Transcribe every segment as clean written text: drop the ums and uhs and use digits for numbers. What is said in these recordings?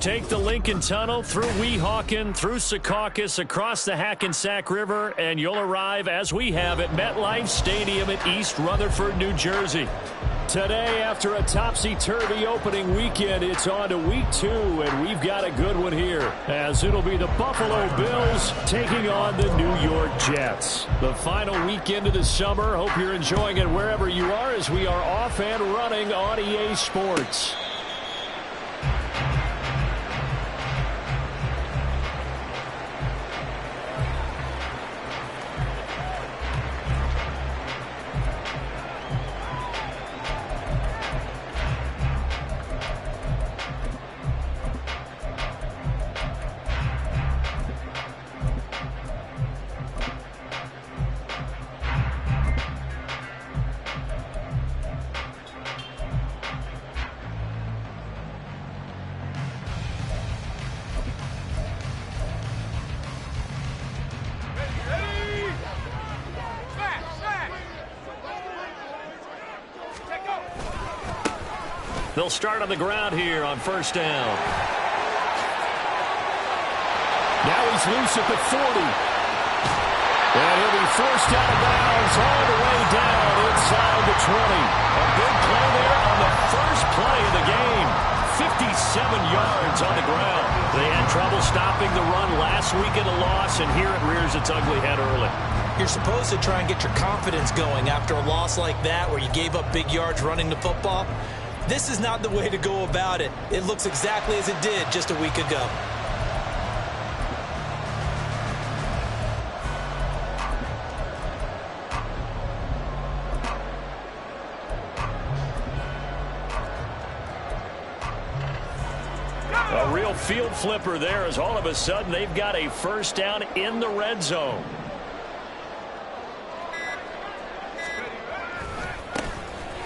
Take the Lincoln Tunnel through Weehawken, through Secaucus, across the Hackensack River, and you'll arrive, as we have, at MetLife Stadium in East Rutherford, New Jersey. Today, after a topsy-turvy opening weekend, it's on to week 2, and we've got a good one here, as it'll be the Buffalo Bills taking on the New York Jets. The final weekend of the summer. Hope you're enjoying it wherever you are, as we are off and running on EA Sports. They'll start on the ground here on first down. Now he's loose at the 40. And he'll be forced out of bounds all the way down inside the 20. A big play there on the first play of the game. 57 yards on the ground. They had trouble stopping the run last week in a loss, and here it rears its ugly head early. You're supposed to try and get your confidence going after a loss like that where you gave up big yards running the football. This is not the way to go about it. It looks exactly as it did just a week ago. A real field flipper there, as all of a sudden they've got a first down in the red zone.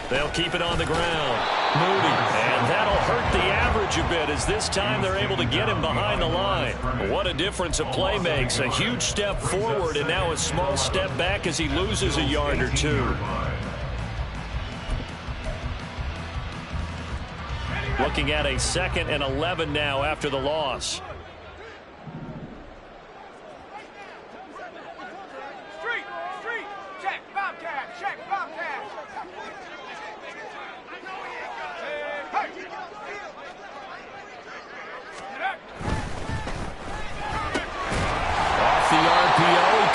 They'll keep it on the ground. Moody, and that'll hurt the average a bit, as this time they're able to get him behind the line. What a difference a play makes. A huge step forward and now a small step back as he loses a yard or two. Looking at a 2nd and 11 now after the loss.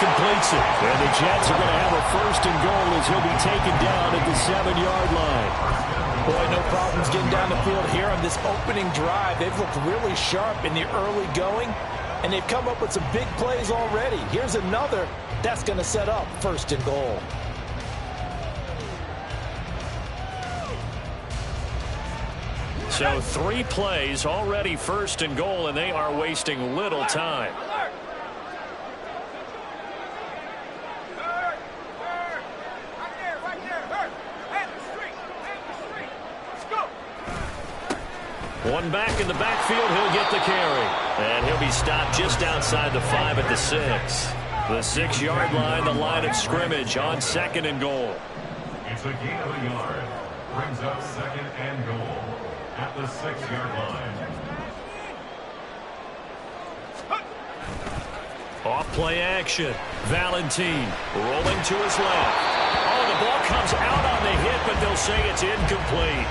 Completes it. And the Jets are going to have a 1st and goal as he'll be taken down at the 7-yard line. Boy, no problems getting down the field here on this opening drive. They've looked really sharp in the early going, and they've come up with some big plays already. Here's another that's going to set up 1st and goal. So 3 plays already 1st and goal, and they are wasting little time. One back in the backfield, he'll get the carry. And he'll be stopped just outside the 5 at the 6. The 6-yard line, the line of scrimmage on 2nd and goal. It's a gain of a yard. Brings up 2nd and goal at the 6-yard line. Off play action. Valentine rolling to his left. Oh, the ball comes out on the hit, but they'll say it's incomplete.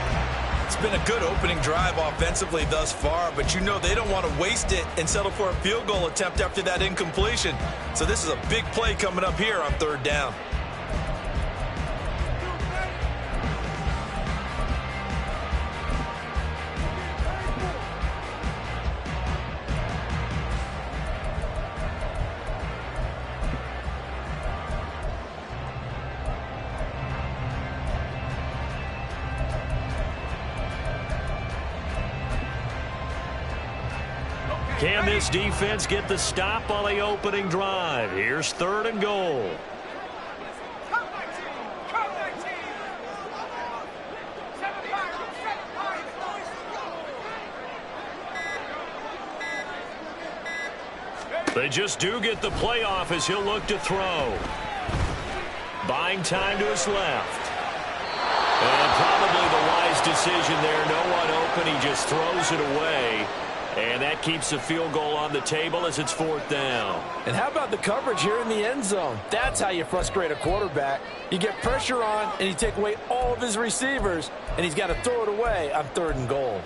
It's been a good opening drive offensively thus far, but you know they don't want to waste it and settle for a field goal attempt after that incompletion. So this is a big play coming up here on 3rd down. Can this defense get the stop on the opening drive? Here's 3rd and goal. They just do get the playoff as he'll look to throw. Buying time to his left. And probably the wise decision there. No one open. He just throws it away. And that keeps the field goal on the table as it's 4th down. And how about the coverage here in the end zone? That's how you frustrate a quarterback. You get pressure on, and you take away all of his receivers, and he's got to throw it away on 3rd and goal.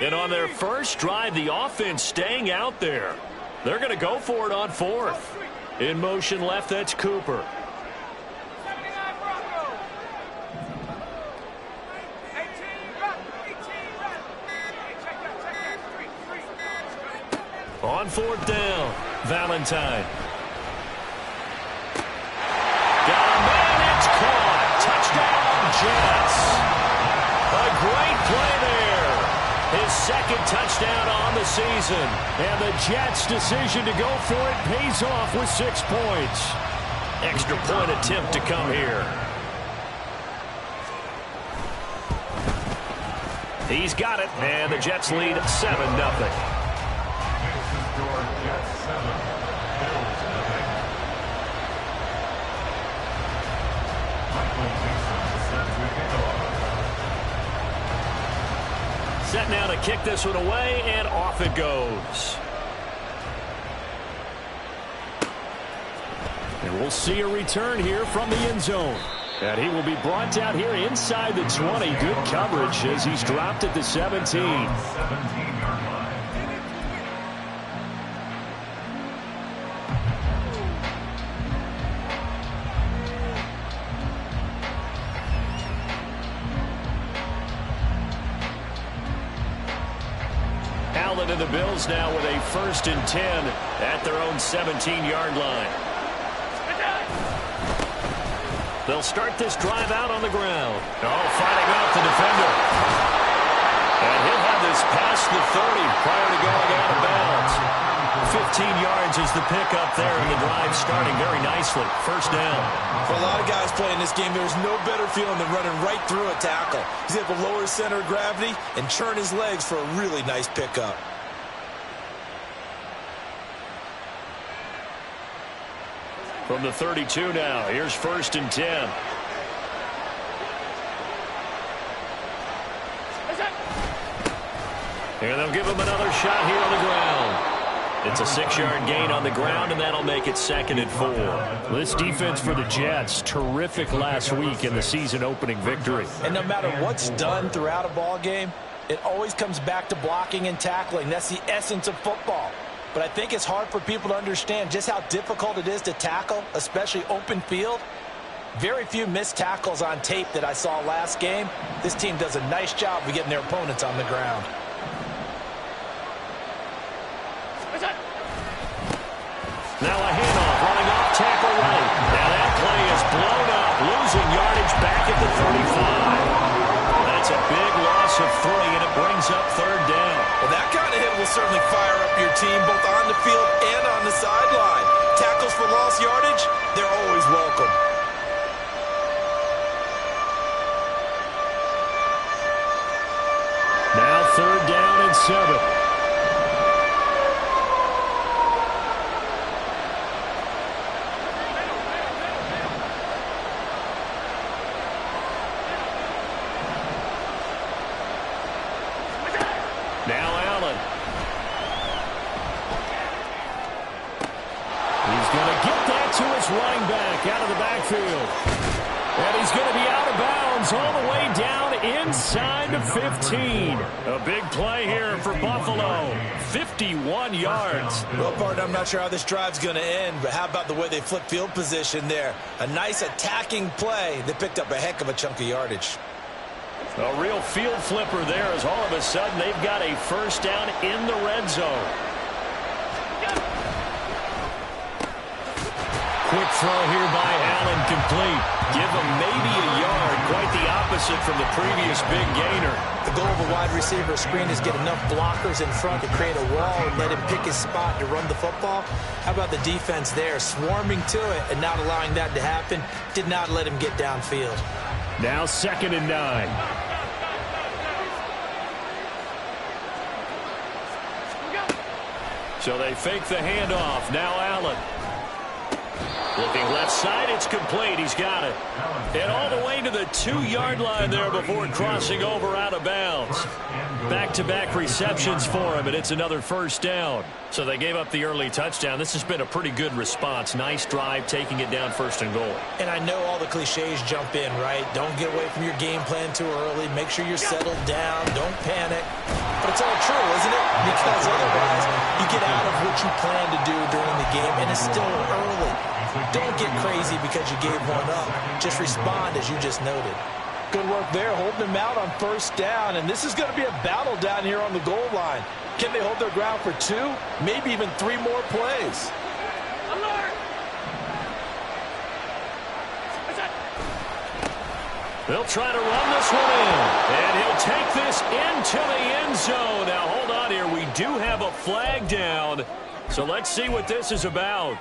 And on their first drive, the offense staying out there. They're going to go for it on 4th. In motion left, that's Cooper. On 4th down, Valentine. Got a man, it's caught. Touchdown, Jets. A great play there. His 2nd touchdown on the season. And the Jets' decision to go for it pays off with 6 points. Extra point attempt to come here. He's got it, and the Jets lead 7-0. Jets 7, Bills nothing. Michael Mason set to kick off. Set now to kick this one away, and off it goes. And we'll see a return here from the end zone. And he will be brought down here inside the 20. Good coverage as he's dropped at the 17. 17-yard line. Allen and the Bills now with a 1st and 10 at their own 17-yard line. They'll start this drive out on the ground. Oh, fighting off the defender. And he'll have this past the 30 prior to going out of bounds. 15 yards is the pickup there, and the drive starting very nicely. 1st down. For a lot of guys playing this game, there's no better feeling than running right through a tackle. He's able to lower his center of gravity and churn his legs for a really nice pickup. From the 32 now, here's 1st and 10. And they'll give him another shot here on the ground. It's a 6-yard gain on the ground, and that'll make it 2nd and 4. This defense for the Jets, terrific last week in the season-opening victory. And no matter what's done throughout a ball game, it always comes back to blocking and tackling. That's the essence of football. But I think it's hard for people to understand just how difficult it is to tackle, especially open field. Very few missed tackles on tape that I saw last game. This team does a nice job of getting their opponents on the ground. Now a handoff, running off tackle right. Now that play is blown up, losing yardage back at the 35. That's a big loss of 3, and it brings up 3rd down. Well, that kind of hit will certainly fire up your team both on the field and on the sideline. Tackles for lost yardage, they're always welcome. Now 3rd down and 7. Now Allen. He's going to get that to his running back out of the backfield. And he's going to be out of bounds all the way down inside the 15. A big play here for Buffalo. 51 yards. Well, partner, I'm not sure how this drive's going to end, but how about the way they flip field position there? A nice attacking play that picked up a heck of a chunk of yardage. A real field flipper there as all of a sudden they've got a 1st down in the red zone. Quick throw here by Allen, complete. Give him maybe a yard, quite the opposite from the previous big gainer. The goal of a wide receiver screen is get enough blockers in front to create a wall and let him pick his spot to run the football. How about the defense there, swarming to it and not allowing that to happen? Did not let him get downfield. Now 2nd and 9. So they fake the handoff. Now Allen. Looking left side, it's complete. He's got it. And all the way to the 2-yard line there before crossing over out of bounds. Back-to-back receptions for him, and it's another first down. So they gave up the early touchdown. This has been a pretty good response. Nice drive, taking it down 1st and goal. And I know all the cliches jump in, right? Don't get away from your game plan too early. Make sure you're settled down. Don't panic. But it's all true, isn't it? Because otherwise, you get out of what you plan to do during the game, and it's still early. Don't get crazy because you gave one up. Just respond as you just noted. Good work there, holding them out on 1st down. And this is going to be a battle down here on the goal line. Can they hold their ground for 2, maybe even 3 more plays? They'll try to run this one in. And he'll take this into the end zone. Now, hold on here. We do have a flag down. So let's see what this is about.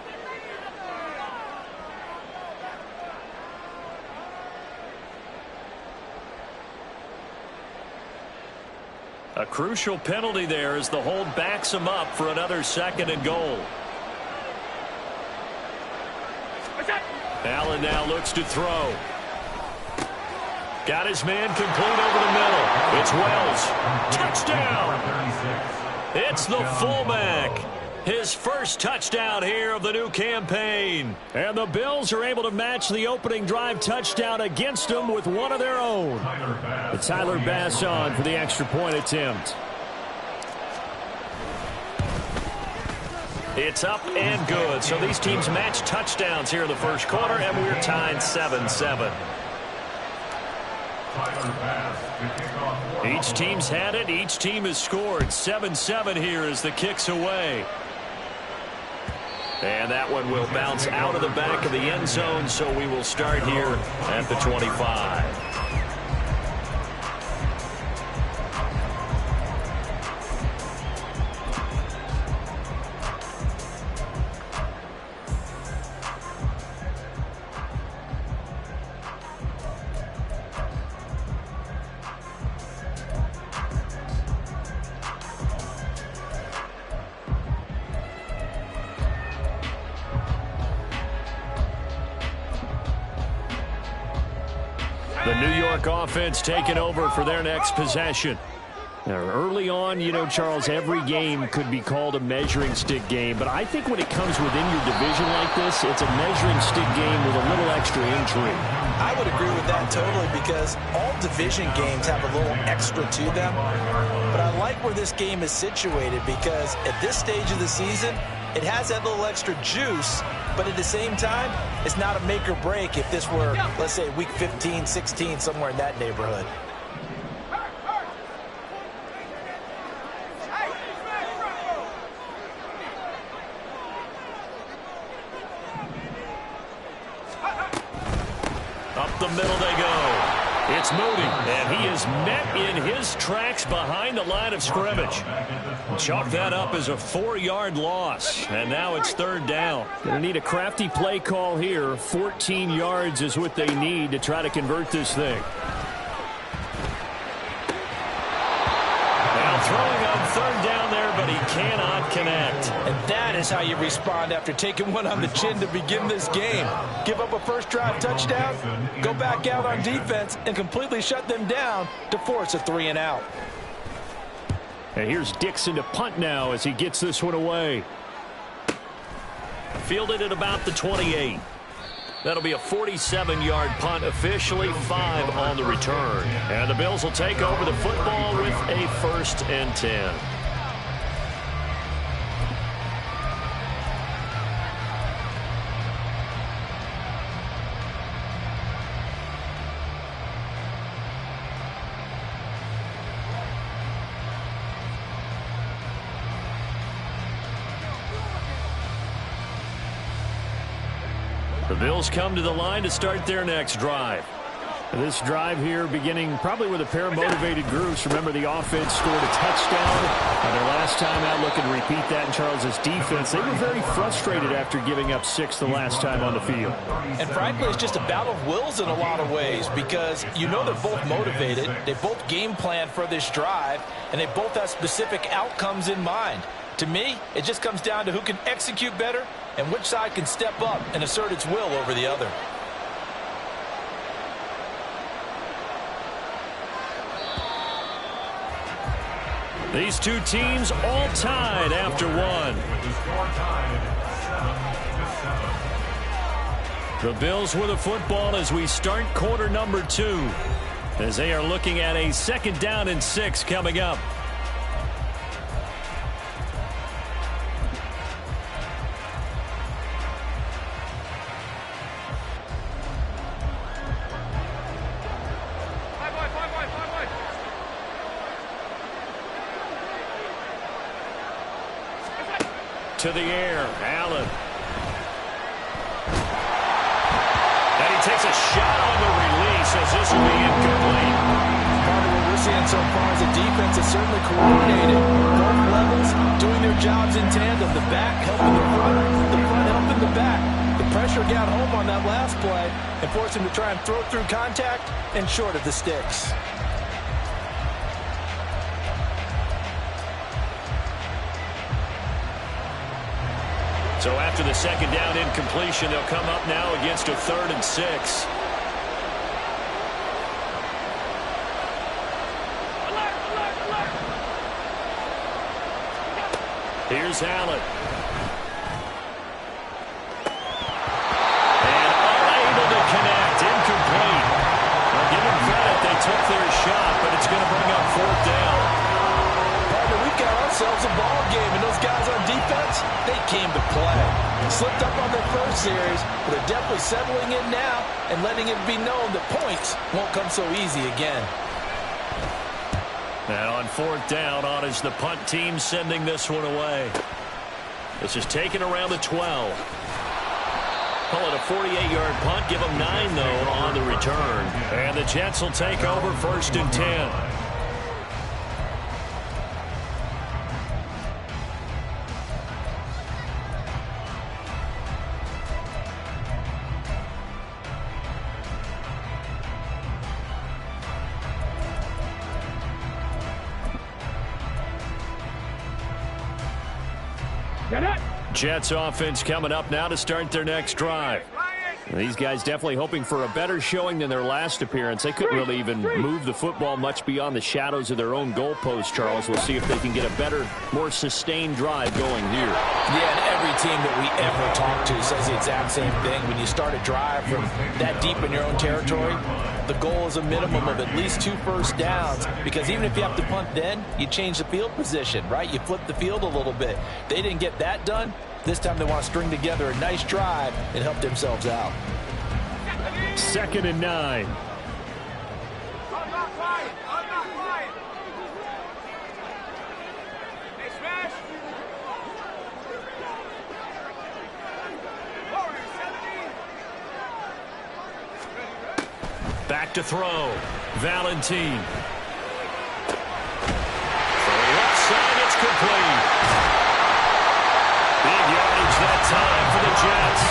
A crucial penalty there as the hold backs him up for another 2nd and goal. Allen now looks to throw. Got his man complete over the middle. It's Wells. Touchdown! It's the fullback. His first touchdown here of the new campaign. And the Bills are able to match the opening drive touchdown against them with one of their own. It's Tyler Bass on for the extra point attempt. It's up and good. So these teams match touchdowns here in the first quarter, and we're tied 7-7. Each team's had it. Each team has scored. 7-7 here as the kick's away. And that one will bounce out of the back of the end zone, so we will start here at the 25. The New York offense taking over for their next possession. Now, early on, you know, Charles, every game could be called a measuring stick game. But I think when it comes within your division like this, it's a measuring stick game with a little extra intrigue. I would agree with that totally because all division games have a little extra to them. But I like where this game is situated because at this stage of the season, it has that little extra juice, but at the same time, it's not a make or break if this were, let's say, week 15, 16, somewhere in that neighborhood. Up the middle they go. It's Moody, and he is met in his tracks behind the line of scrimmage. Chalk that up as a 4-yard loss, and now it's 3rd down. Going to need a crafty play call here. 14 yards is what they need to try to convert this thing. Now throwing on 3rd down there, but he cannot connect. And that is how you respond after taking one on the chin to begin this game. Give up a first drive touchdown, go back out on defense, and completely shut them down to force a 3-and-out. And here's Dixon to punt now as he gets this one away. Fielded at about the 28. That'll be a 47-yard punt, officially 5 on the return. And the Bills will take over the football with a 1st and 10. The Bills come to the line to start their next drive. This drive here beginning probably with a pair of motivated groups. Remember, the offense scored a touchdown. And their last time out, looking to repeat that in Charles's defense. They were very frustrated after giving up 6 the last time on the field. And frankly, it's just a battle of wills in a lot of ways because you know they're both motivated. They both game plan for this drive, and they both have specific outcomes in mind. To me, it just comes down to who can execute better and which side can step up and assert its will over the other. These two teams all tied after one. The Bills with the football as we start quarter number 2, as they are looking at a 2nd down and 6 coming up. To the air, Allen. And he takes a shot on the release as this will be incomplete. Part of what we're seeing so far is the defense is certainly coordinated. Both levels doing their jobs in tandem. The back helping the front helping the back. The pressure got home on that last play and forced him to try and throw through contact and short of the sticks. So after the 2nd down incompletion, they'll come up now against a 3rd and 6. Here's Allen. And unable to connect. Incomplete. Well, give them credit. They took their shot, but it's going to bring up 4th down. Partner, we've got ourselves a ball game, and those guys on defense, they came to play. Slipped up on their first series, but they're definitely settling in now and letting it be known that points won't come so easy again. And on 4th down, on is the punt team sending this one away. This is taken around the 12. Call it a 48-yard punt. Give them 9, though, on the return. And the Jets will take over 1st and 10. Jets offense coming up now to start their next drive. These guys definitely hoping for a better showing than their last appearance. They couldn't really even move the football much beyond the shadows of their own goalpost, Charles. We'll see if they can get a better, more sustained drive going here. Yeah, and every team that we ever talk to says the exact same thing. When you start a drive from that deep in your own territory, the goal is a minimum of at least 2 first downs, because even if you have to punt then, you change the field position, right? You flip the field a little bit. They didn't get that done. This time they want to string together a nice drive and help themselves out. 2nd and 9. Back to throw. Valentine. For the left side, it's complete. Big yardage that time for the Jets.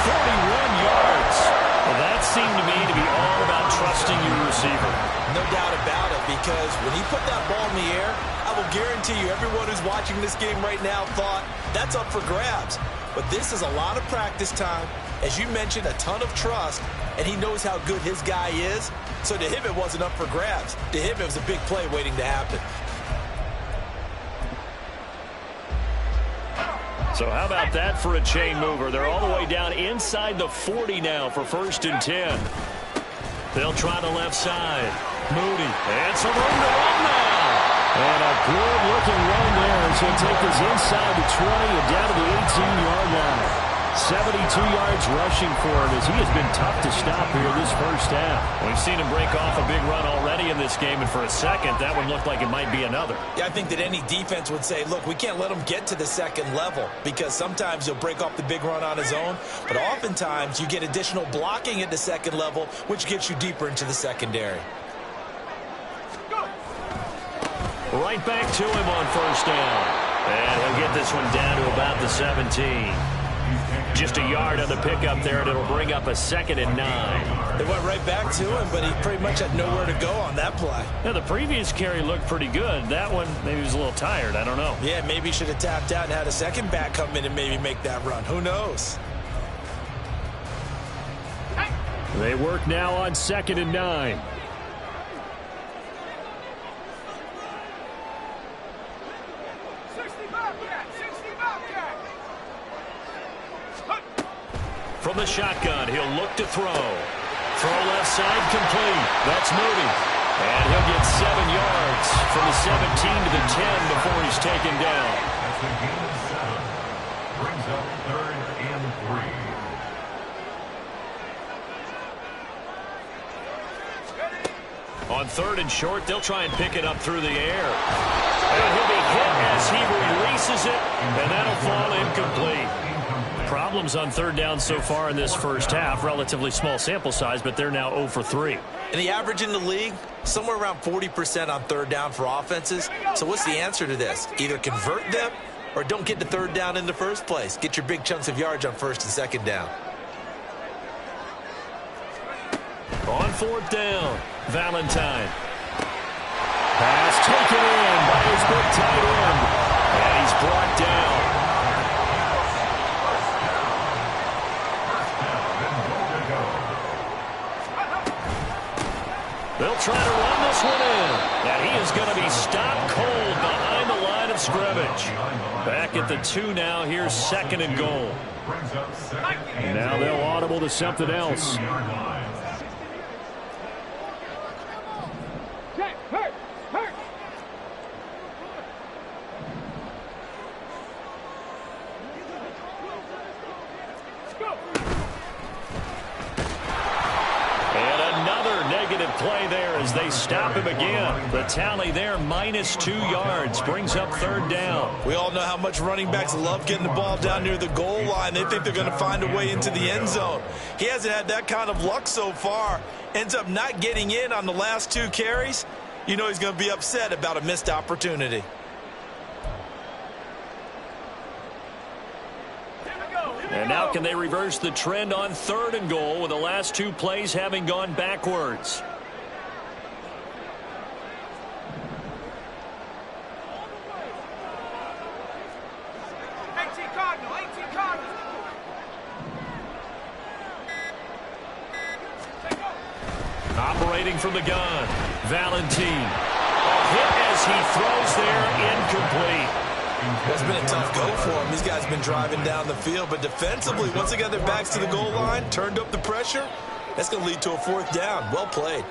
41 yards. Well, that seemed to me to be all about trusting your receiver. No doubt about it, because when he put that ball in the air, I will guarantee you everyone who's watching this game right now thought that's up for grabs. But this is a lot of practice time. As you mentioned, a ton of trust, and he knows how good his guy is. So to him, it wasn't up for grabs. To him, it was a big play waiting to happen. So how about that for a chain mover? They're all the way down inside the 40 now for 1st and 10. They'll try the left side. Moody. And some room to run now. And a good-looking run there as he'll take us inside the 20 and down to the 18-yard line. 72 yards rushing for him as he has been tough to stop here this first half. We've seen him break off a big run already in this game, and for a second, that one looked like it might be another. Yeah, I think that any defense would say, look, we can't let him get to the 2nd level, because sometimes he'll break off the big run on his own, but oftentimes you get additional blocking at the 2nd level, which gets you deeper into the secondary. Right back to him on 1st down. And he'll get this one down to about the 17. Just a yard on the pickup there, and it'll bring up a 2nd and 9. They went right back to him, but he pretty much had nowhere to go on that play. Now, the previous carry looked pretty good. That one, maybe he was a little tired. I don't know. Yeah, maybe he should have tapped out and had a second back come in and maybe make that run. Who knows? They work now on 2nd and 9. From the shotgun, he'll look to throw. Throw left side complete. That's Moody. And he'll get 7 yards from the 17 to the 10 before he's taken down. That's a gain of 7. Brings up 3rd and 3. On 3rd and short, they'll try and pick it up through the air. And he'll be hit as he releases it, and that'll fall incomplete. Problems on 3rd down so far in this first half. Relatively small sample size, but they're now 0 for 3. And the average in the league, somewhere around 40% on 3rd down for offenses. So what's the answer to this? Either convert them or don't get to 3rd down in the first place. Get your big chunks of yards on 1st and 2nd down. On 4th down, Valentine. Pass taken in by his big tight end. And he's brought down. They'll try to run this one in. And he is going to be stopped cold behind the line of scrimmage. Back at the 2 now. Here's 2nd and goal. Now they'll audible to something else. Play there as they stop him again. The tally there, -2 yards, brings up 3rd down. We all know how much running backs love getting the ball down near the goal line. They think they're going to find a way into the end zone. He hasn't had that kind of luck so far. Ends up not getting in on the last 2 carries. You know he's going to be upset about a missed opportunity. And now can they reverse the trend on 3rd and goal with the last 2 plays having gone backwards? Operating from the gun, Valentine. A hit as he throws there, incomplete. It's been a tough go for him. These guys have been driving down the field, but defensively, once they got their backs to the goal line, turned up the pressure, that's going to lead to a 4th down. Well played.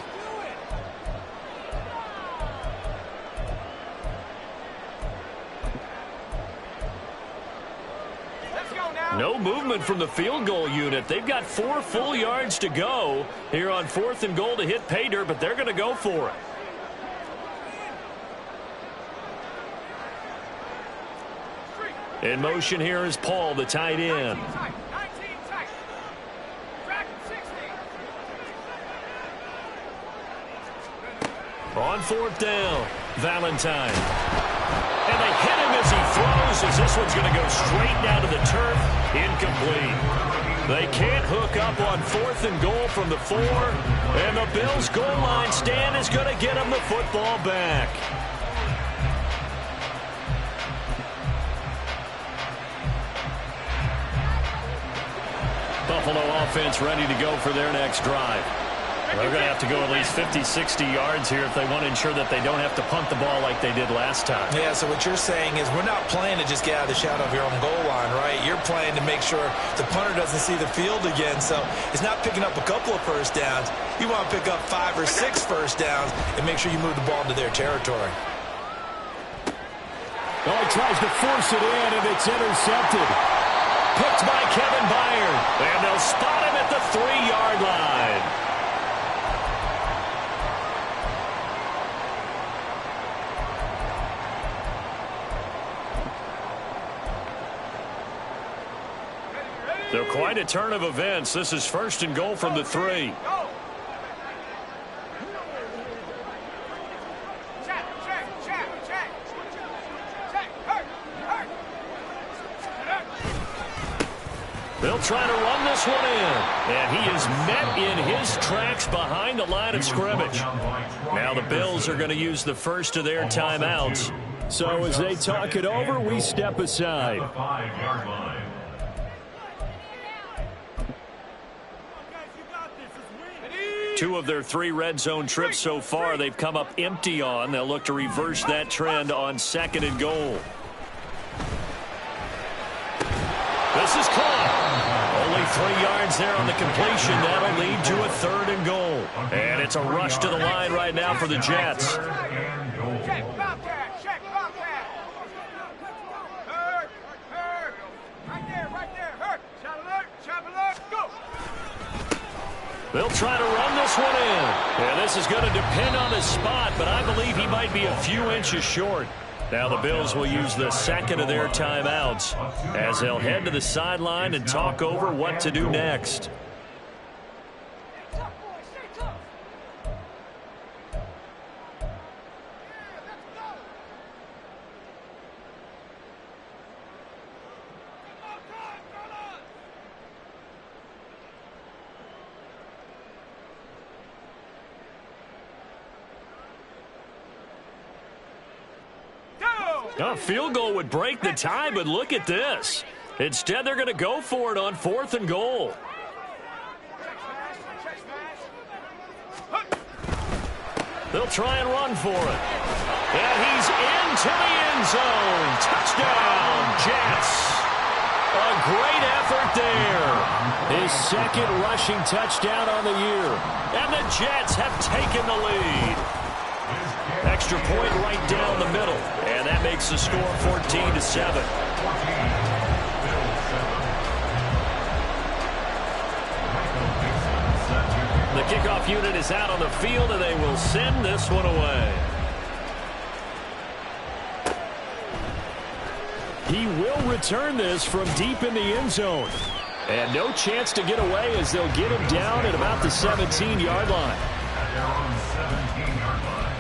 No movement from the field goal unit. They've got 4 full yards to go here on 4th and goal to hit pay dirt, but they're going to go for it. In motion here is Paul, the tight end. On 4th down, Valentine. And they hit him as he throws, as this one's going to go straight down to the turf. Incomplete. They can't hook up on 4th and goal from the 4. And the Bills' goal line stand is going to get them the football back. Buffalo offense ready to go for their next drive. They're going to have to go at least 50, 60 yards here if they want to ensure that they don't have to punt the ball like they did last time. Yeah, so what you're saying is we're not playing to just get out of the shadow of your own goal line, right? You're playing to make sure the punter doesn't see the field again. So it's not picking up a couple of first downs. You want to pick up 5 or 6 first downs and make sure you move the ball into their territory. Oh, he tries to force it in, and it's intercepted. Picked by Kevin Byard. And they'll spot him at the 3-yard line. So quite a turn of events. This is 1st and goal from the 3. They'll try to run this one in. And he is met in his tracks behind the line of scrimmage. Now the Bills are going to use the first of their timeouts. So as they talk it over, we step aside. 5-yard line. Two of their 3 red zone trips so far, they've come up empty on. They'll look to reverse that trend on 2nd and goal. This is caught. Only 3 yards there on the completion. That'll lead to a 3rd and goal. And it's a rush to the line right now for the Jets. Check, Bobcat, check, Bobcat. Hurt, hurt. Right there, hurt. Chop alert, go. They'll try to run this one in. And this is going to depend on his spot, but I believe he might be a few inches short. Now the Bills will use the second of their timeouts as they'll head to the sideline and talk over what to do next. A field goal would break the tie, but look at this. Instead, they're going to go for it on 4th and goal. They'll try and run for it. And he's into the end zone. Touchdown, Jets. A great effort there. His 2nd rushing touchdown on the year. And the Jets have taken the lead. Extra point right down the middle. And that makes the score 14-7. The kickoff unit is out on the field, and they will send this one away. He will return this from deep in the end zone. And no chance to get away as they'll get him down at about the 17-yard line. At their own 17-yard line.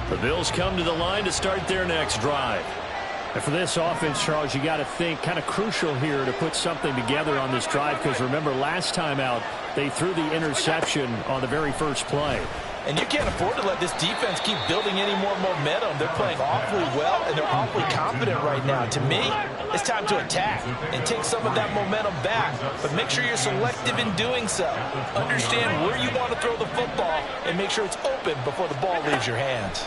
The Bills come to the line to start their next drive. And for this offense, Charles, you got to think kind of crucial here to put something together on this drive, because remember last time out they threw the interception on the very first play. And you can't afford to let this defense keep building any more momentum. They're playing awfully well, and they're awfully confident right now. To me, it's time to attack and take some of that momentum back. But make sure you're selective in doing so. Understand where you want to throw the football and make sure it's open before the ball leaves your hands.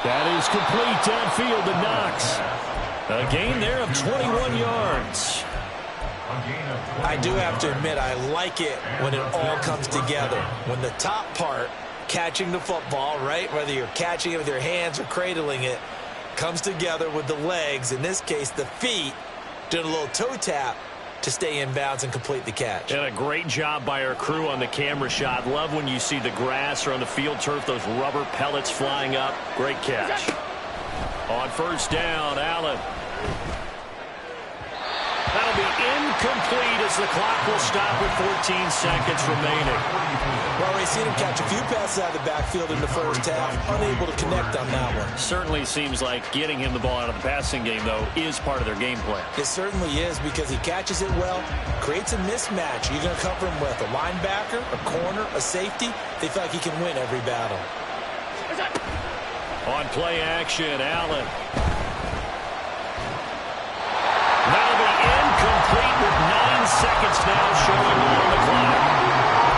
That is complete downfield to Knox. A gain there of 21 yards. I do have to admit, I like it when it all comes together. When the top part, catching the football, right, whether you're catching it with your hands or cradling it, comes together with the legs, in this case the feet, doing a little toe tap to stay in bounds and complete the catch. And a great job by our crew on the camera shot. Love when you see the grass or on the field turf, those rubber pellets flying up. Great catch. On first down, Allen. That'll be incomplete as the clock will stop with 14 seconds remaining. Well, we've seen him catch a few passes out of the backfield in the first half, unable to connect on that one. Certainly seems like getting him the ball out of the passing game, though, is part of their game plan. It certainly is, because he catches it well, creates a mismatch. You're going to cover him with a linebacker, a corner, a safety. They feel like he can win every battle. On play action, Allen. That'll be incomplete with 9 seconds now showing on the clock.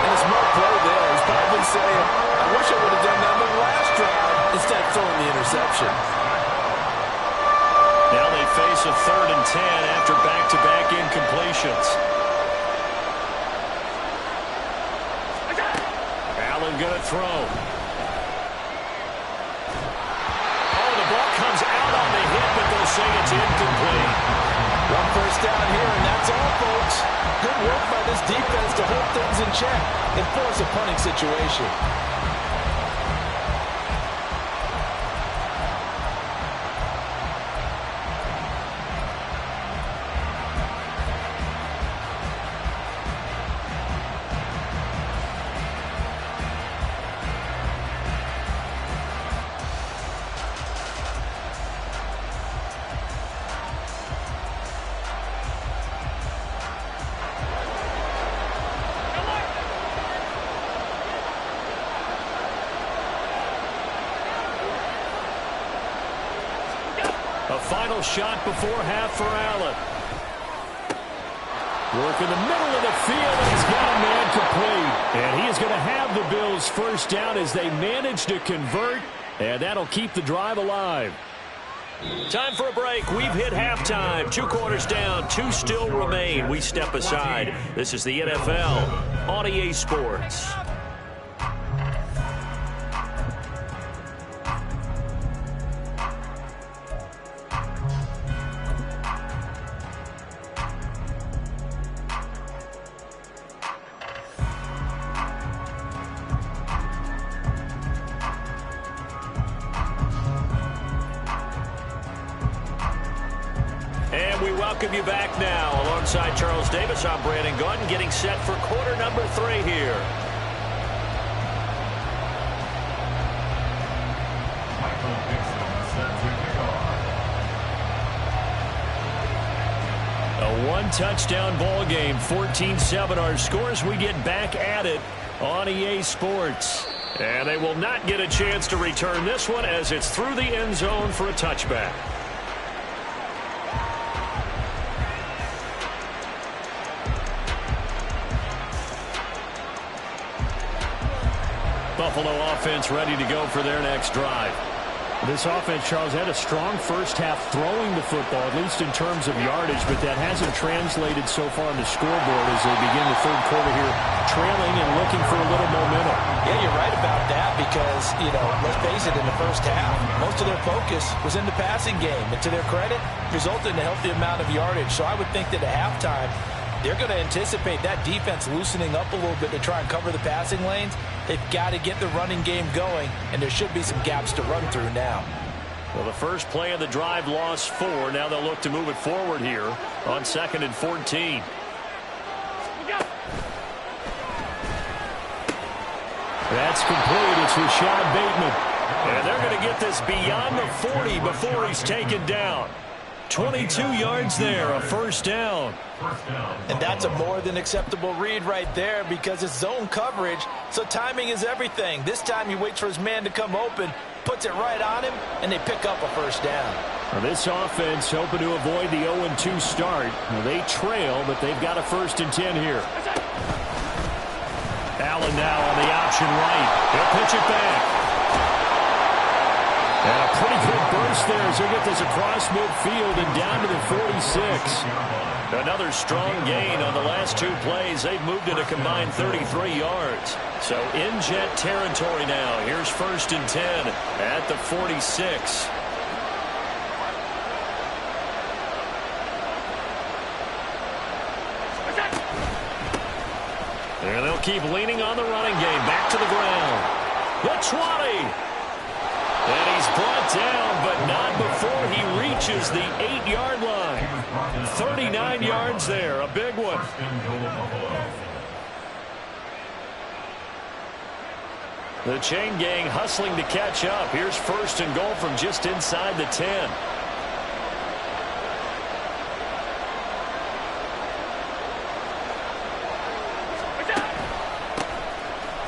And a smart play there. He's probably saying, I wish I would have done that on the last drive instead of throwing the interception. Now they face a 3rd and 10 after back-to-back incompletions. Allen going to throw. Oh, the ball comes out on the hit, but they'll say it's incomplete. One first down here, and that's all, folks. Good work by this defense to hold things in check and force a punting situation. A final shot before half for Allen. Work in the middle of the field, and he's got a man complete. And he is going to have the Bills first down as they manage to convert, and that'll keep the drive alive. Time for a break. We've hit halftime. 2 quarters down, 2 still remain. We step aside. This is the NFL on EA Sports. Welcome you back now. Alongside Charles Davis, I'm Brandon Gaudin, getting set for quarter number 3 here. A 1-touchdown ball game, 14-7 our scores. We get back at it on EA Sports. And they will not get a chance to return this one as it's through the end zone for a touchback. Buffalo offense ready to go for their next drive. This offense, Charles, had a strong first half throwing the football, at least in terms of yardage, but that hasn't translated so far on the scoreboard as they begin the third quarter here, trailing and looking for a little momentum. Yeah, you're right about that because, let's face it, in the first half, most of their focus was in the passing game. And to their credit, resulted in a healthy amount of yardage. So I would think that at halftime, they're going to anticipate that defense loosening up a little bit to try and cover the passing lanes. They've got to get the running game going, and there should be some gaps to run through now. Well, the first play of the drive lost 4. Now they'll look to move it forward here on 2nd and 14. That's complete. It's Rashad Bateman. And they're going to get this beyond the 40 before he's taken down. 22 yards there, a first down. And that's a more than acceptable read right there because it's zone coverage, so timing is everything. This time he waits for his man to come open, puts it right on him, and they pick up a first down. Well, this offense hoping to avoid the 0-2 start. Well, they trail, but they've got a 1st and 10 here. Allen now on the option right. He'll pitch it back. And a pretty good burst there as he'll get this across midfield and down to the 46. Another strong gain on the last 2 plays. They've moved it a combined 33 yards. So in jet territory now. Here's 1st and 10 at the 46. And they'll keep leaning on the running game. Back to the ground. The 20. And he's brought down, but not before he reaches the 8-yard line. 39 yards there, a big one. The chain gang hustling to catch up. Here's 1st and goal from just inside the 10.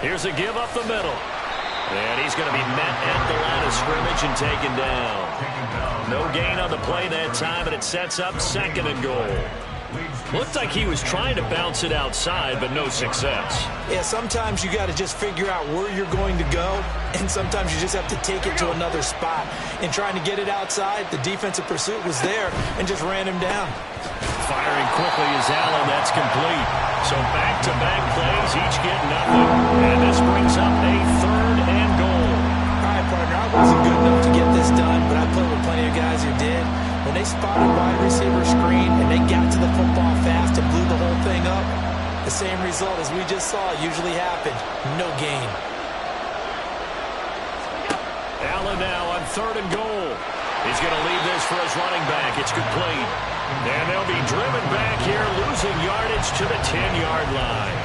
Here's a give up the middle. And he's going to be met at the line of scrimmage and taken down. No gain on the play that time, and it sets up 2nd and goal. Looked like he was trying to bounce it outside, but no success. Yeah, sometimes you got to just figure out where you're going to go, and sometimes you just have to take it to another spot. In trying to get it outside, the defensive pursuit was there and just ran him down. Firing quickly is Allen. That's complete. So back-to-back plays, each get nothing. And this brings up a 3rd and goal. All right, partner, I wasn't good enough to get this done, but I played with plenty of guys who did. When they spotted wide receiver screen and they got to the football fast and blew the whole thing up, the same result as we just saw usually happened. No gain. Allen now on 3rd and goal. He's going to leave this for his running back. It's complete. And they'll be driven back here, losing yardage to the 10-yard line.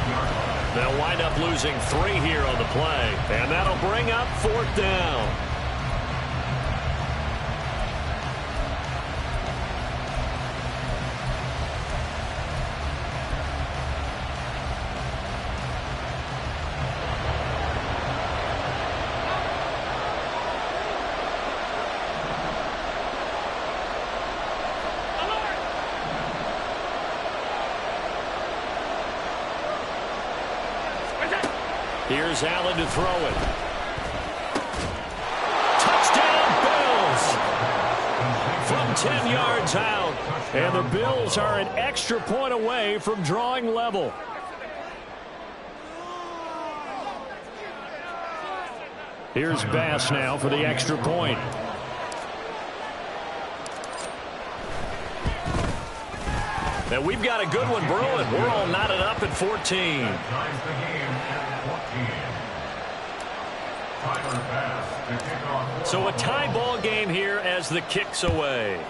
They'll wind up losing 3 here on the play. And that'll bring up 4th down. Here's Allen to throw it. Touchdown, Bills! From 10 yards out. And the Bills are an extra point away from drawing level. Here's Bass now for the extra point. And we've got a good one brewing. We're all knotted up at 14. So a tie ball game here as the kick's away.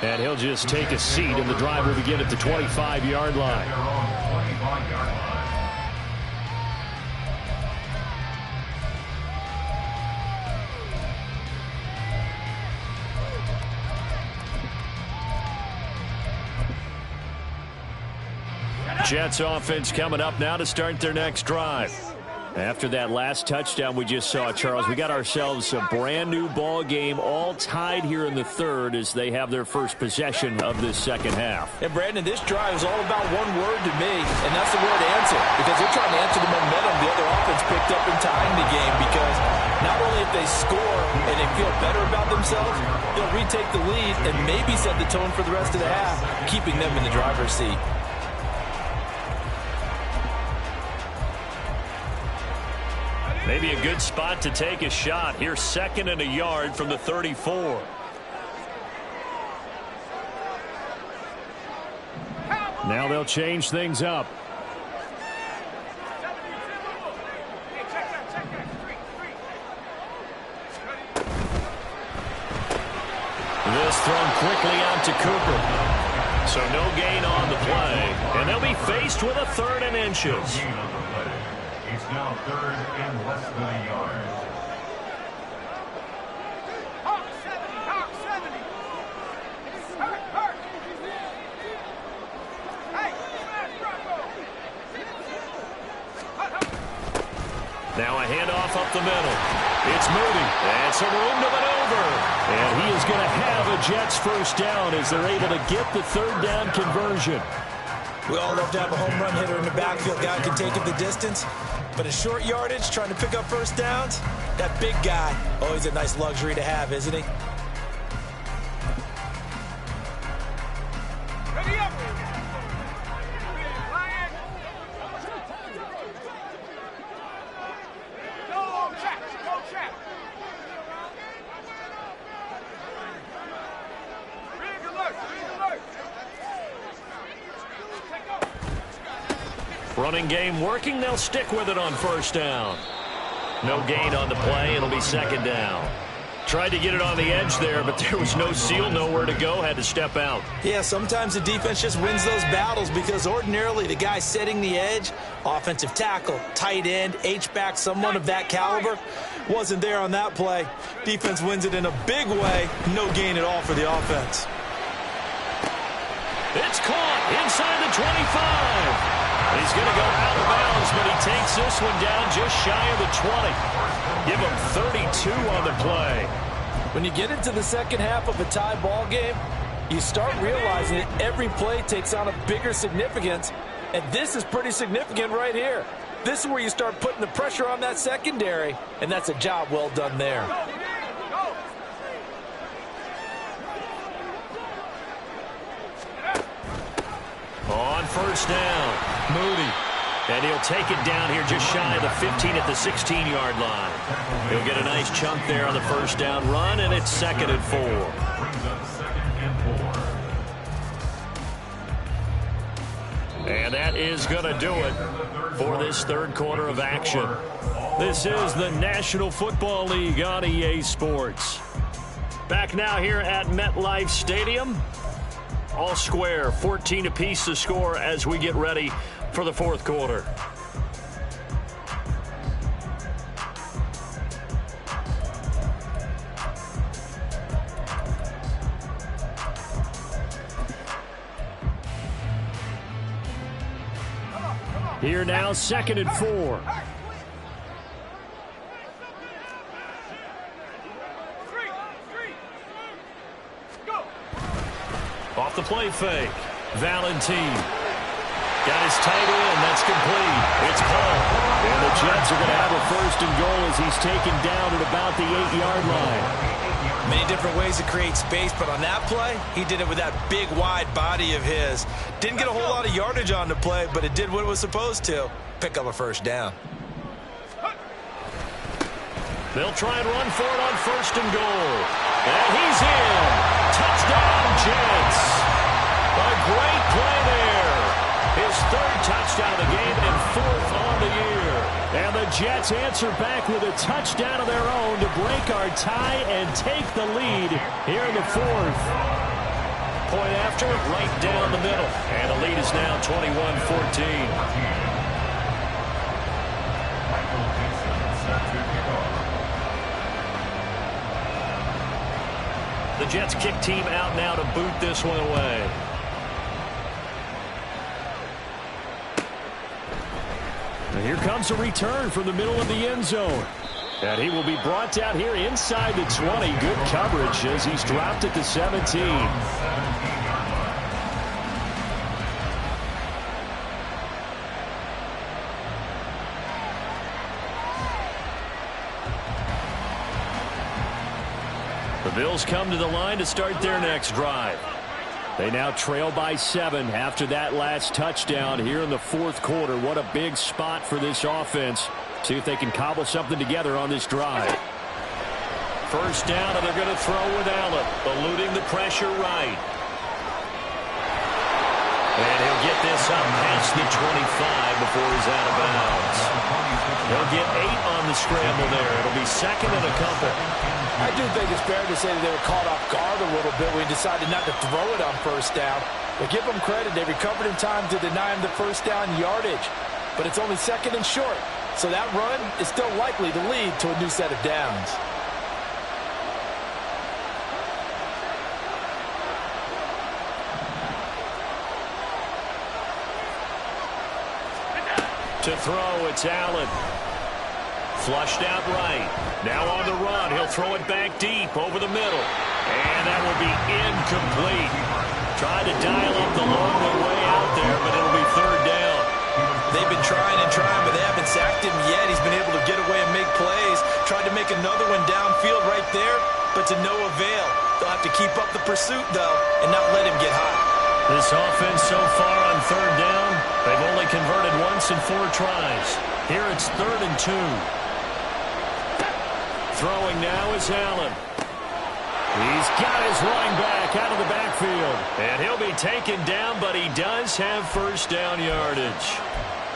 And he'll just take a seat, and the drive will begin at the 25-yard line. Jets offense coming up now to start their next drive. After that last touchdown we just saw, Charles, we got ourselves a brand new ball game, all tied here in the third as they have their first possession of this second half. And Brandon, this drive is all about one word to me, and that's the word answer, because they're trying to answer the momentum the other offense picked up in tying the game, because not only if they score and they feel better about themselves, they'll retake the lead and maybe set the tone for the rest of the half, keeping them in the driver's seat. Maybe a good spot to take a shot. Here's 2nd and a yard from the 34. Now they'll change things up. This thrown quickly out to Cooper. So no gain on the play. And they'll be faced with a 3rd and inches. It's now 3rd and less than a yard. Hawk 70. Hurt. Hey, now a handoff up the middle. It's Moody. And some room to maneuver. And he is going to have a Jets first down as they're able to get the 3rd down conversion. We all love to have a home run hitter in the backfield. Guy can take it the distance. But in short yardage, trying to pick up first downs, that big guy, always a nice luxury to have, isn't he? Ready up. Lion. Go check. Big alert. Running game working. They'll stick with it on first down. No gain on the play. It'll be 2nd down. Tried to get it on the edge there, but there was no seal, nowhere to go. Had to step out. Yeah, sometimes the defense just wins those battles because ordinarily the guy setting the edge, offensive tackle, tight end, H-back, someone of that caliber, wasn't there on that play. Defense wins it in a big way. No gain at all for the offense. It's caught inside the 25. He's going to go out of bounds, but he takes this one down just shy of the 20. Give him 32 on the play. When you get into the second half of a tie ball game, you start realizing that every play takes on a bigger significance, and this is pretty significant right here. This is where you start putting the pressure on that secondary, and that's a job well done there. On first down, Moody. And he'll take it down here just shy of the 15 at the 16-yard line. He'll get a nice chunk there on the first down run, and it's 2nd and 4. And that is going to do it for this 3rd quarter of action. This is the National Football League on EA Sports. Back now here at MetLife Stadium. All square, 14 apiece to score as we get ready for the 4th quarter. Here now, 2nd and 4. Off the play fake. Valentine. Got his tight end. That's complete. It's caught. And the Jets are going to have a first and goal as he's taken down at about the 8-yard line. Many different ways to create space, but on that play, he did it with that big, wide body of his. Didn't get a whole lot of yardage on the play, but it did what it was supposed to. Pick up a first down. They'll try and run for it on first and goal. And he's in. Touchdown, Jets. A great play there. His third touchdown of the game and fourth on the year. And the Jets answer back with a touchdown of their own to break our tie and take the lead here in the fourth. Point after, right down the middle. And the lead is now 21-14. The Jets kick team out now to boot this one away. And here comes a return from the middle of the end zone. And he will be brought down here inside the 20. Good coverage as he's dropped at the 17. The Bills come to the line to start their next drive. They now trail by 7 after that last touchdown here in the fourth quarter. What a big spot for this offense. See if they can cobble something together on this drive. First down, and they're going to throw with Allen, eluding the pressure right. And he'll get this up past the 25 before he's out of bounds. He'll get 8 on the scramble there. It'll be second and a couple. I do think it's fair to say that they were caught off guard a little bit when he decided not to throw it on first down. But give them credit. They recovered in time to deny him the first down yardage. But it's only second and short. So that run is still likely to lead to a new set of downs. To throw, it's Allen. Flushed out right. Now on the run. He'll throw it back deep over the middle. And that will be incomplete. Tried to dial up the long way out there, but it'll be third down. They've been trying and trying, but they haven't sacked him yet. He's been able to get away and make plays. Tried to make another one downfield right there, but to no avail. They'll have to keep up the pursuit, though, and not let him get hot. This offense so far on third down, they've only converted once in 4 tries. Here it's 3rd and 2. Throwing now is Allen. He's got his running back out of the backfield. And he'll be taken down, but he does have first down yardage.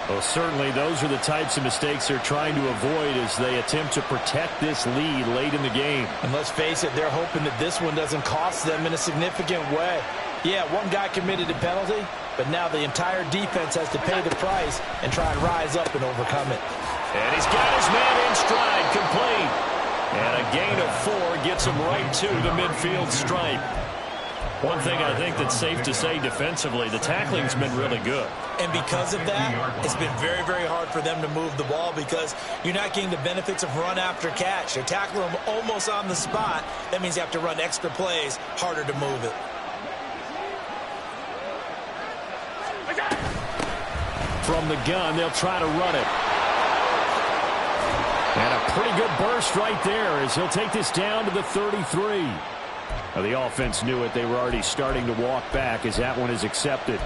Well, certainly those are the types of mistakes they're trying to avoid as they attempt to protect this lead late in the game. And let's face it, they're hoping that this one doesn't cost them in a significant way. Yeah, one guy committed a penalty, but now the entire defense has to pay the price and try and rise up and overcome it. And he's got his man in stride, complete. And a gain of 4 gets him right to the midfield stripe. One thing I think that's safe to say defensively, the tackling's been really good. And because of that, it's been very, very hard for them to move the ball because you're not getting the benefits of run after catch. They're tackling them almost on the spot. That means you have to run extra plays, harder to move it. From the gun, they'll try to run it. And a pretty good burst right there as he'll take this down to the 33. Now, the offense knew it. They were already starting to walk back as that one is accepted.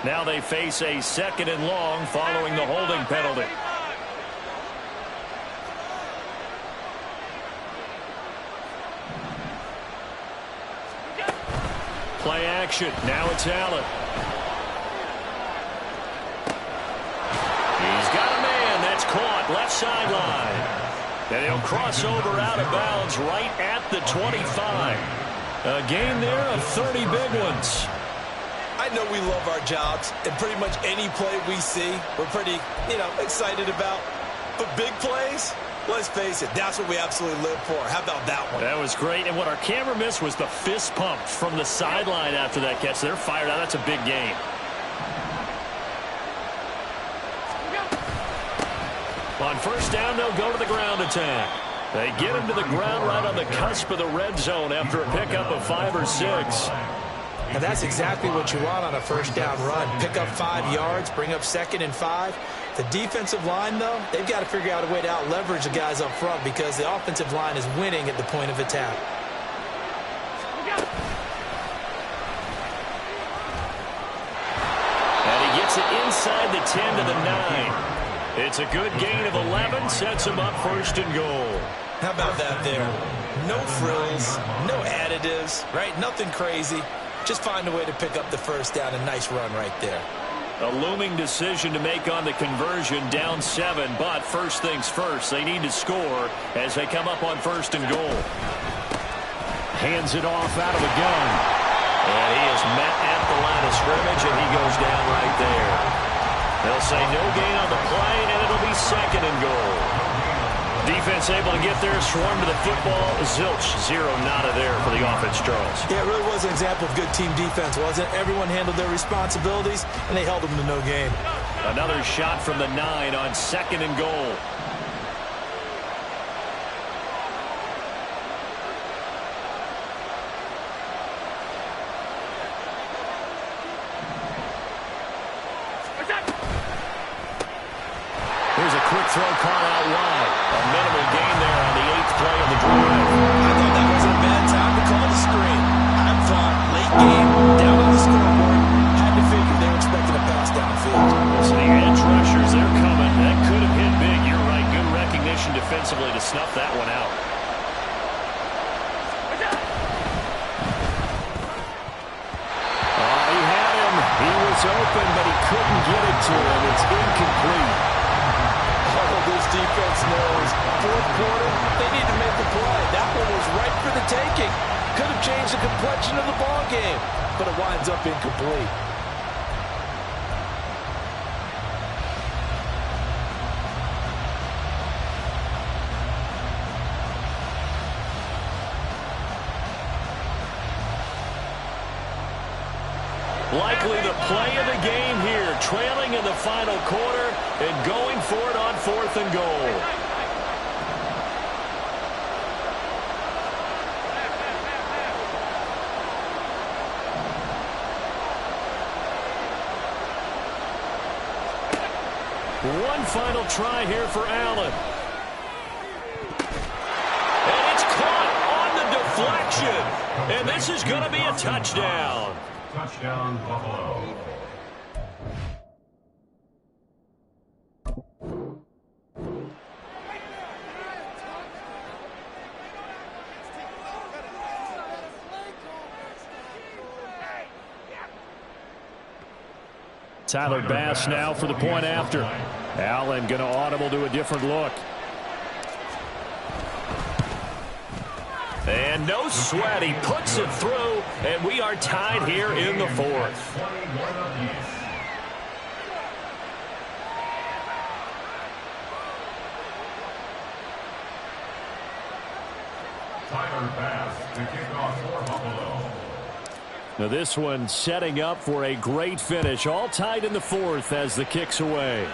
Now they face a 2nd and long following the holding penalty. Play action. Now it's Allen. He's got a man. That's caught. Left sideline. And he'll cross over out of bounds right at the 25. A gain there of 30 big ones. I know we love our jobs, and pretty much any play we see, we're pretty, excited about. But big plays, let's face it, that's what we absolutely live for. How about that one? That was great. And what our camera missed was the fist pump from the sideline after that catch. They're fired out. That's a big game. On first down, they'll go to the ground attack. They get him to the ground right on the cusp of the red zone after a pickup of 5 or 6. And that's exactly what you want on a first down run. Pick up 5 yards, bring up 2nd and 5. The defensive line, though, they've got to figure out a way to out-leverage the guys up front because the offensive line is winning at the point of attack. And he gets it inside the 10 to the 9. It's a good gain of 11, sets him up 1st and goal. How about that there? No frills, no additives, right? Nothing crazy. Just find a way to pick up the first down. A nice run right there. A looming decision to make on the conversion, down 7, but first things first, they need to score as they come up on 1st and goal. Hands it off out of the gun. And he is met at the line of scrimmage, and he goes down right there. They'll say no gain on the play, and it'll be 2nd and goal. Defense able to get there, swarm to the football. Zilch, 0 nada there for the offense, Charles. Yeah, it really was an example of good team defense, wasn't it? Everyone handled their responsibilities, and they held them to no gain. Another shot from the 9 on 2nd and goal. Here's a quick throw caught out wide. A minimal gain there on the 8th play of the drive. I thought that wasn't a bad time to call the screen. I thought late game, down on the scoreboard, had to figure they were expecting a pass downfield. So the edge rushers, they're coming. That could have hit big. You're right. Good recognition defensively to snuff that one out. He had him. He was open, but he couldn't get it to him. It's incomplete. This defense knows 4th quarter, they need to make a play. That one was right for the taking. Could have changed the complexion of the ball game, but it winds up incomplete. Likely the play of the game here, trailing in the final quarter and going for it on 4th and goal. One final try here for Allen. And it's caught on the deflection. And this is going to be a touchdown. Touchdown, Buffalo. Tyler Bass now for the point after. Allen going to audible to a different look. And no sweat. He puts it through, and we are tied here in the 4th. Tyler Bass to kick off for Buffalo. Now this one setting up for a great finish. All tied in the 4th as the kick's away.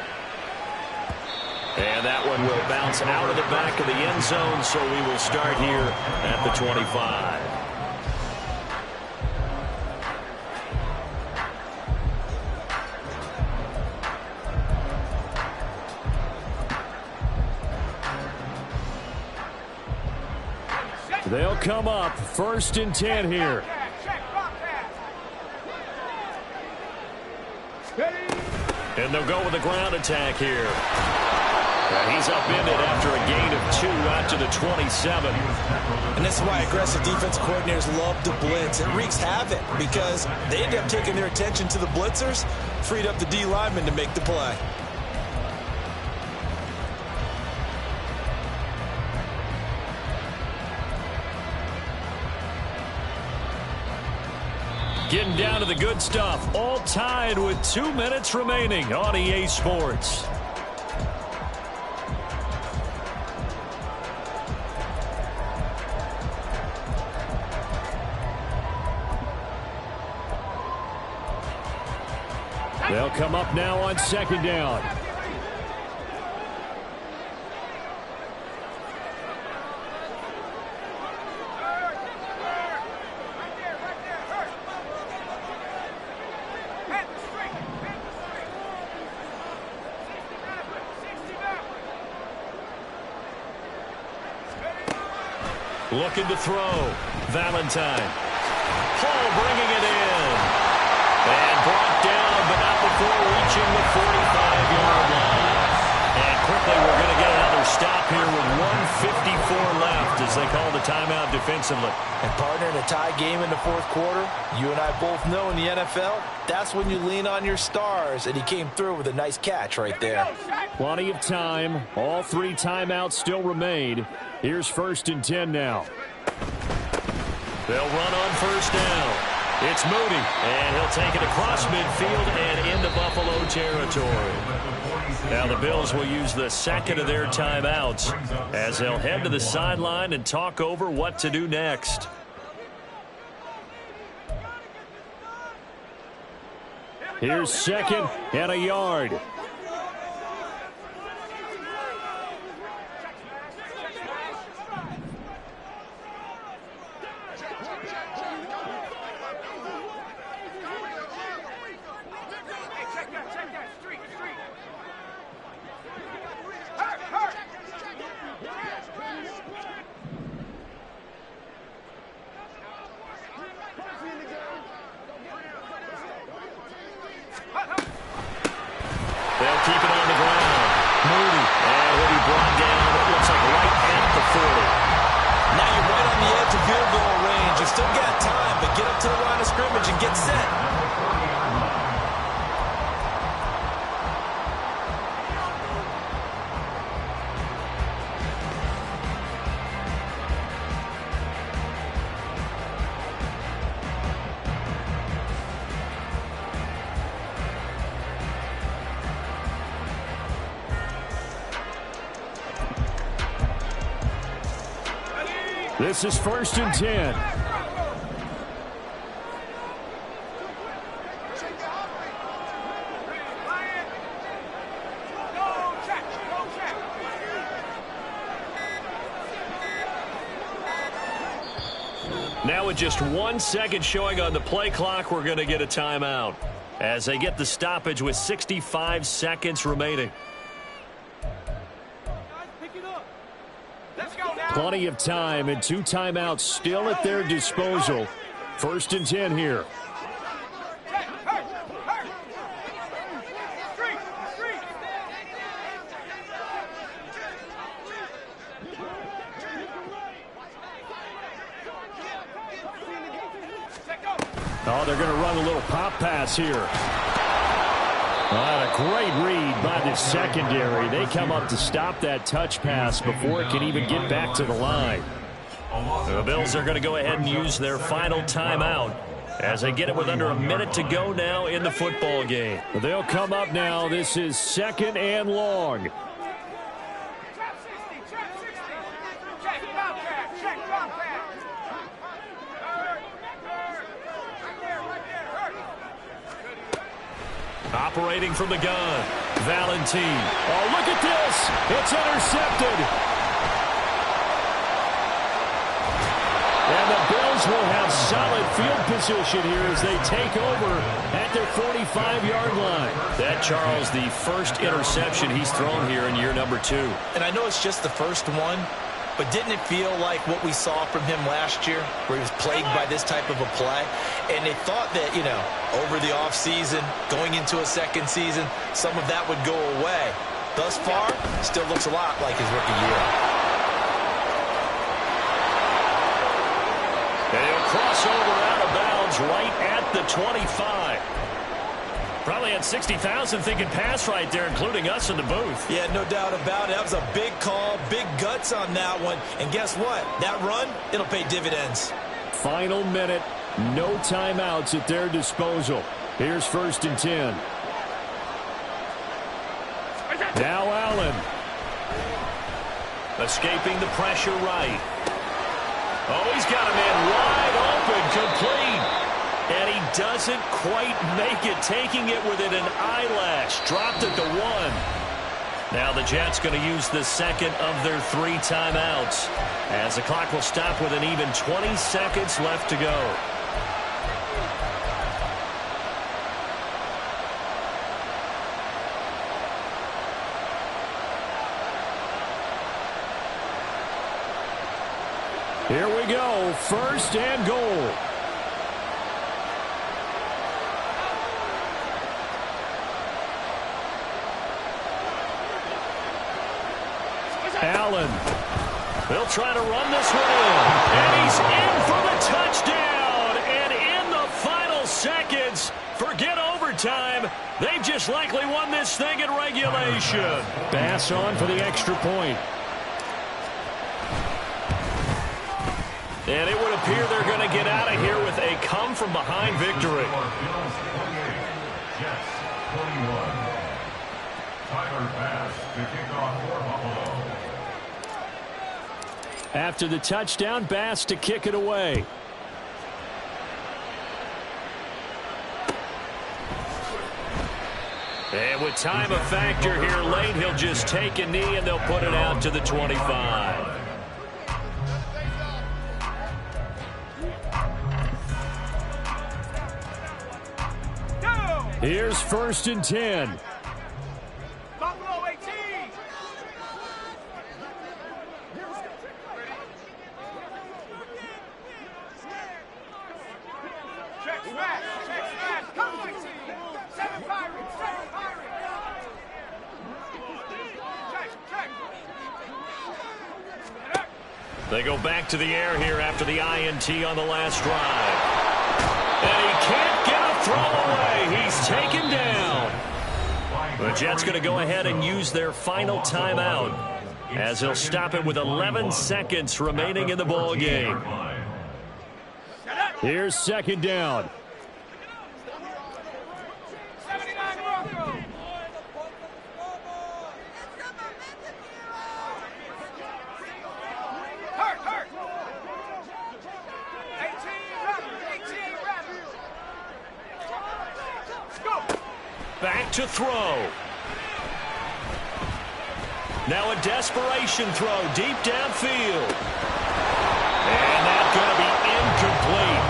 And that one will bounce out of the back of the end zone, so we will start here at the 25. They'll come up 1st and 10 here. And they'll go with the ground attack here. He's upended after a gain of 2 out to the 27. And this is why aggressive defense coordinators love to blitz. It wreaks havoc because they end up taking their attention to the blitzers, freed up the D lineman to make the play. Getting down to the good stuff. All tied with 2 minutes remaining on EA Sports. They'll come up now on 2nd down. Looking to throw. Valentine. Hall bringing it in. And brought down, but not before reaching the 45-yard line. And quickly we're going to get another stop here with 1:54 left as they call the timeout defensively. And partner, in a tie game in the fourth quarter, you and I both know in the NFL, that's when you lean on your stars, and he came through with a nice catch right there. Plenty of time. All three timeouts still remain. Here's 1st and 10 now. They'll run on 1st down. It's Moody, and he'll take it across midfield and into Buffalo territory. Now the Bills will use the second of their timeouts as they'll head to the sideline and talk over what to do next. Here's 2nd and a yard. They'll keep it on the ground. Moody. And he'll be brought down, it looks like right at the 40. Now you're right on the edge of field goal range. You still got time, but get up to the line of scrimmage and get set. This is 1st and 10. Now with just 1 second showing on the play clock, we're going to get a timeout as they get the stoppage with 65 seconds remaining. Plenty of time and 2 timeouts still at their disposal. 1st and 10 here. Oh, they're going to run a little pop pass here. A great read by the secondary. They come up to stop that touch pass before it can even get back to the line. The Bills are going to go ahead and use their final timeout as they get it with under a minute to go now in the football game. They'll come up now. This is 2nd and long. Operating from the gun, Valentine. Oh, look at this. It's intercepted. And the Bills will have solid field position here as they take over at their 45-yard line. That, Charles, the first interception he's thrown here in year number 2. And I know it's just the first one, but didn't it feel like what we saw from him last year, where he was plagued by this type of a play? And they thought that, you know, over the offseason, going into a second season, some of that would go away. Thus far, still looks a lot like his rookie year. And he'll cross over out of bounds right at the 25. Probably had 60,000 thinking pass right there, including us in the booth. Yeah, no doubt about it. That was a big call, big guts on that one. And guess what? That run, it'll pay dividends. Final minute, no timeouts at their disposal. Here's 1st and 10. Now Allen. Escaping the pressure right. Oh, he's got a man wide open, complete. And he doesn't quite make it, taking it within an eyelash. Dropped it to 1. Now the Jets going to use the second of their 3 timeouts as the clock will stop with an even 20 seconds left to go. Here first and goal. Allen. They'll try to run this one in. And he's in for the touchdown. And in the final seconds, forget overtime. They've just likely won this thing in regulation. Bass on for the extra point. And it would appear they're going to get out of here with a come-from-behind victory. Bills 28, Jets 21. Tyler Bass to kick off for Buffalo. After the touchdown, Bass to kick it away. And with time a factor here late, he'll just take a knee and they'll put it out to the 25. Here's first and 10. Buffalo 18. Check smash. Check smash. Come 16. 7 Pirates. 7 Pirates. Check. They go back to the air here after the INT on the last drive. And he can't get a throw away. He's taken down. The Jets going to go ahead and use their final timeout as he'll stop it with 11 seconds remaining in the ball game. Here's second down. 79 Broncos. Hurt. 18 Rebels. 18 Rebels. Let's go. Back to throw. Now a desperation throw deep downfield. And that's going to be incomplete.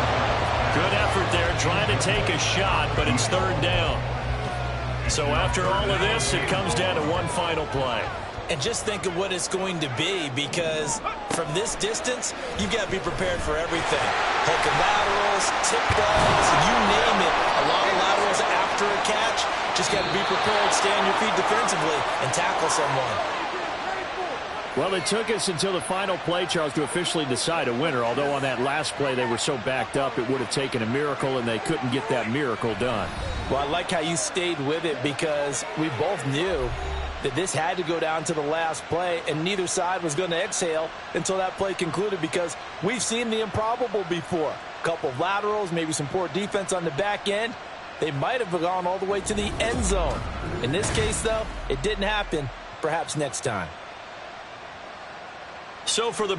Good effort there trying to take a shot, but it's third down. So after all of this, it comes down to one final play. And just think of what it's going to be, because from this distance, you've got to be prepared for everything. Hook and laterals, tip balls, you name it. A lot of laterals after a catch. Just got to be prepared, stay on your feet defensively, and tackle someone. Well, it took us until the final play, Charles, to officially decide a winner. Although on that last play they were so backed up, it would have taken a miracle, and they couldn't get that miracle done. Well, I like how you stayed with it, because we both knew that this had to go down to the last play, and neither side was going to exhale until that play concluded, because we've seen the improbable before. A couple of laterals, maybe some poor defense on the back end. They might have gone all the way to the end zone. In this case, though, it didn't happen. Perhaps next time. So for the